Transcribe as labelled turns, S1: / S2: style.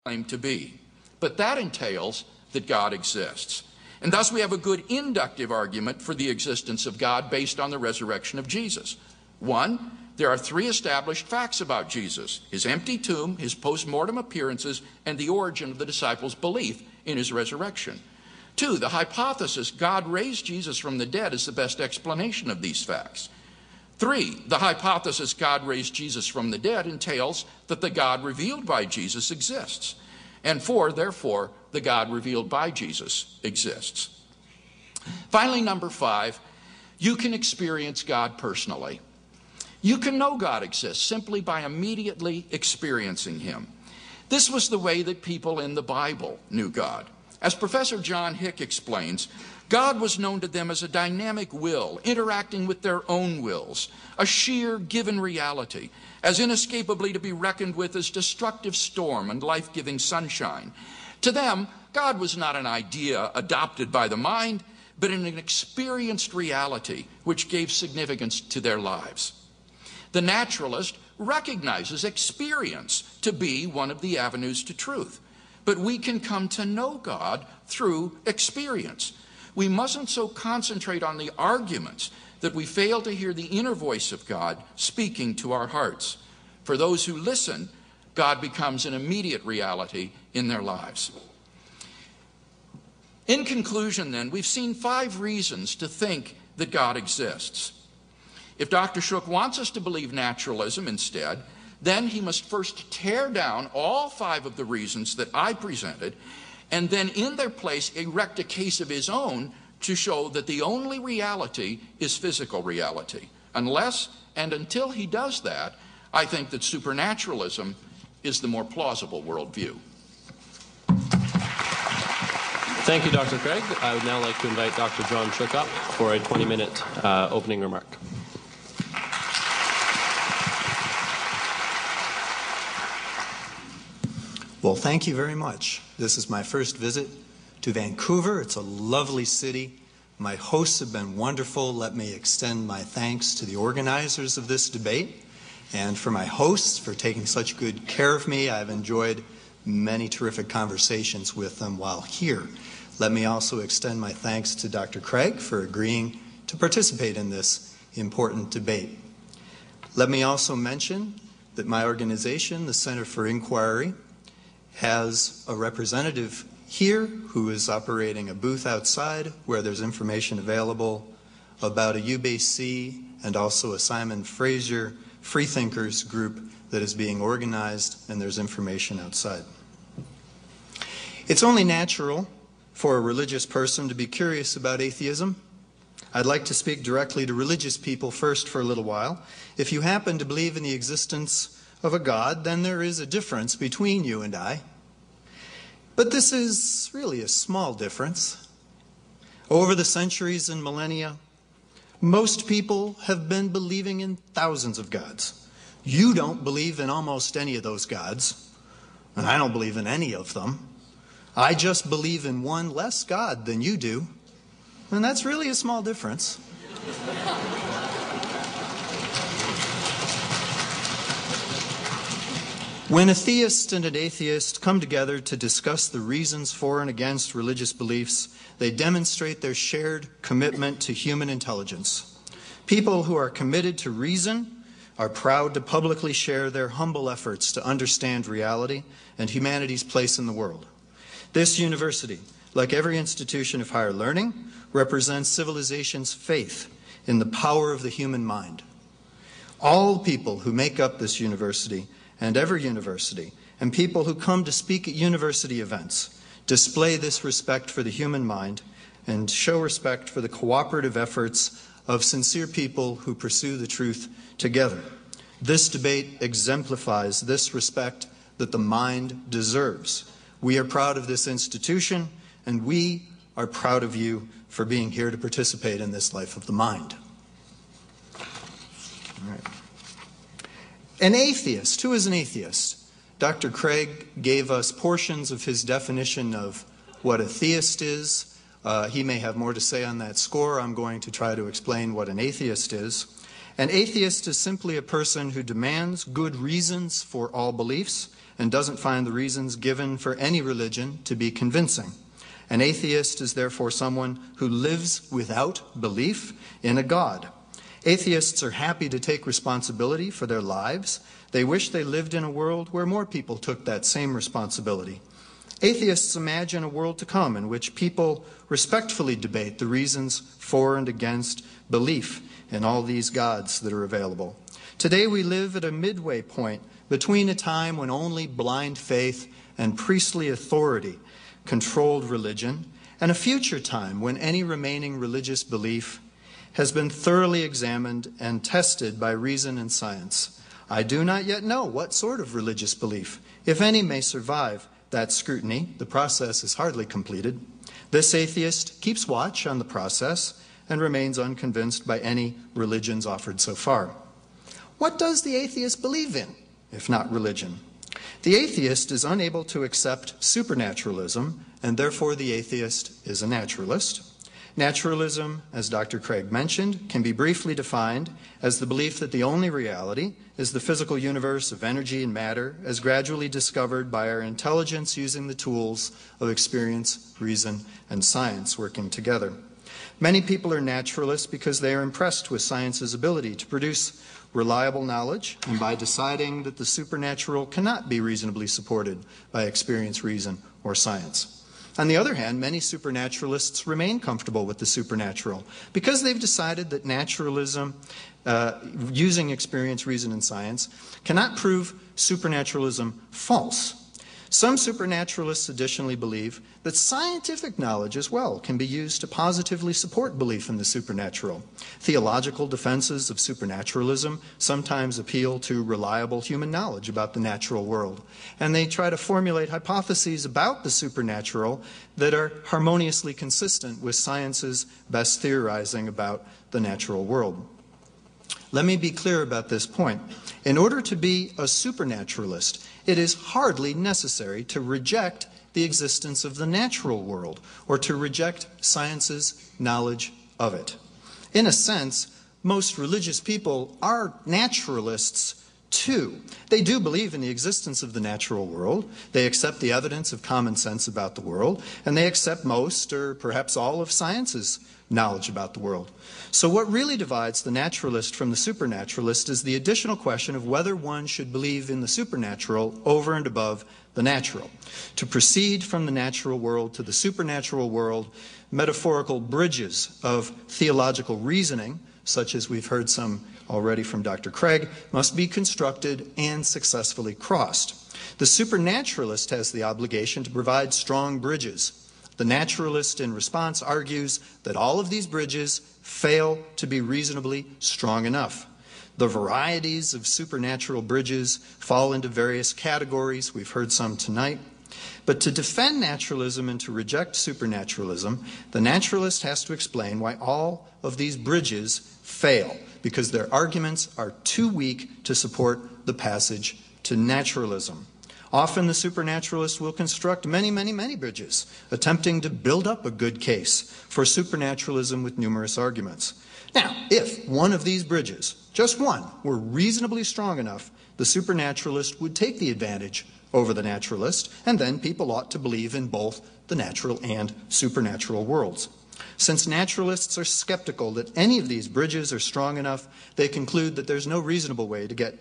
S1: claim to be. But that entails that God exists. And thus we have a good inductive argument for the existence of God based on the resurrection of Jesus. One, there are three established facts about Jesus: his empty tomb, his post-mortem appearances, and the origin of the disciples' belief in his resurrection. Two, the hypothesis God raised Jesus from the dead is the best explanation of these facts. Three, the hypothesis God raised Jesus from the dead entails that the God revealed by Jesus exists. And four, therefore, the God revealed by Jesus exists. Finally, number five, you can experience God personally. You can know God exists simply by immediately experiencing him. This was the way that people in the Bible knew God. As Professor John Hick explains, God was known to them as a dynamic will, interacting with their own wills, a sheer given reality, as inescapably to be reckoned with as destructive storm and life-giving sunshine. To them, God was not an idea adopted by the mind, but an experienced reality which gave significance to their lives. The naturalist recognizes experience to be one of the avenues to truth, but we can come to know God through experience. We mustn't so concentrate on the arguments that we fail to hear the inner voice of God speaking to our hearts. For those who listen, God becomes an immediate reality in their lives. In conclusion, then, we've seen 5 reasons to think that God exists. If Dr. Shook wants us to believe naturalism instead, then he must first tear down all 5 of the reasons that I presented, and then in their place erect a case of his own to show that the only reality is physical reality. Unless and until he does that, I think that supernaturalism is the more plausible worldview.
S2: Thank you, Dr. Craig. I would now like to invite Dr. John Shook up for a 20-minute opening remark.
S3: Well, thank you very much. This is my first visit to Vancouver. It's a lovely city. My hosts have been wonderful. Let me extend my thanks to the organizers of this debate and for my hosts for taking such good care of me. I've enjoyed many terrific conversations with them while here. Let me also extend my thanks to Dr. Craig for agreeing to participate in this important debate. Let me also mention that my organization, the Center for Inquiry, has a representative here who is operating a booth outside where there's information available about a UBC and also a Simon Fraser Freethinkers group that is being organized, and there's information outside. It's only natural for a religious person to be curious about atheism. I'd like to speak directly to religious people first for a little while. If you happen to believe in the existence of a God, then there is a difference between you and I. But this is really a small difference. Over the centuries and millennia, most people have been believing in thousands of gods. You don't believe in almost any of those gods, and I don't believe in any of them. I just believe in one less God than you do, and that's really a small difference. When a theist and an atheist come together to discuss the reasons for and against religious beliefs, they demonstrate their shared commitment to human intelligence. People who are committed to reason are proud to publicly share their humble efforts to understand reality and humanity's place in the world. This university, like every institution of higher learning, represents civilization's faith in the power of the human mind. All people who make up this university and every university, and people who come to speak at university events, display this respect for the human mind and show respect for the cooperative efforts of sincere people who pursue the truth together. This debate exemplifies this respect that the mind deserves. We are proud of this institution, and we are proud of you for being here to participate in this life of the mind. All right. An atheist. Who is an atheist? Dr. Craig gave us portions of his definition of what a theist is. He may have more to say on that score. I'm going to try to explain what an atheist is. An atheist is simply a person who demands good reasons for all beliefs and doesn't find the reasons given for any religion to be convincing. An atheist is therefore someone who lives without belief in a God. Atheists are happy to take responsibility for their lives. They wish they lived in a world where more people took that same responsibility. Atheists imagine a world to come in which people respectfully debate the reasons for and against belief in all these gods that are available. Today we live at a midway point between a time when only blind faith and priestly authority controlled religion and a future time when any remaining religious belief has been thoroughly examined and tested by reason and science. I do not yet know what sort of religious belief, if any, may survive that scrutiny. The process is hardly completed. This atheist keeps watch on the process and remains unconvinced by any religions offered so far. What does the atheist believe in, if not religion? The atheist is unable to accept supernaturalism, and therefore the atheist is a naturalist. Naturalism, as Dr. Craig mentioned, can be briefly defined as the belief that the only reality is the physical universe of energy and matter as gradually discovered by our intelligence using the tools of experience, reason, and science working together. Many people are naturalists because they are impressed with science's ability to produce reliable knowledge, and by deciding that the supernatural cannot be reasonably supported by experience, reason, or science. On the other hand, many supernaturalists remain comfortable with the supernatural because they've decided that naturalism, using experience, reason, and science, cannot prove supernaturalism false. Some supernaturalists additionally believe that scientific knowledge as well can be used to positively support belief in the supernatural. Theological defenses of supernaturalism sometimes appeal to reliable human knowledge about the natural world, and they try to formulate hypotheses about the supernatural that are harmoniously consistent with science's best theorizing about the natural world. Let me be clear about this point. In order to be a supernaturalist, it is hardly necessary to reject the existence of the natural world or to reject science's knowledge of it. In a sense, most religious people are naturalists too. They do believe in the existence of the natural world. They accept the evidence of common sense about the world, and they accept most or perhaps all of science's knowledge about the world. So what really divides the naturalist from the supernaturalist is the additional question of whether one should believe in the supernatural over and above the natural. To proceed from the natural world to the supernatural world, metaphorical bridges of theological reasoning, such as we've heard some already from Dr. Craig, must be constructed and successfully crossed. The supernaturalist has the obligation to provide strong bridges. The naturalist, in response, argues that all of these bridges fail to be reasonably strong enough. The varieties of supernatural bridges fall into various categories. We've heard some tonight. But to defend naturalism and to reject supernaturalism, the naturalist has to explain why all of these bridges fail, because their arguments are too weak to support the passage to naturalism. Often the supernaturalist will construct many bridges, attempting to build up a good case for supernaturalism with numerous arguments. Now, if one of these bridges, just one, were reasonably strong enough, the supernaturalist would take the advantage over the naturalist, and then people ought to believe in both the natural and supernatural worlds. Since naturalists are skeptical that any of these bridges are strong enough, they conclude that there's no reasonable way to get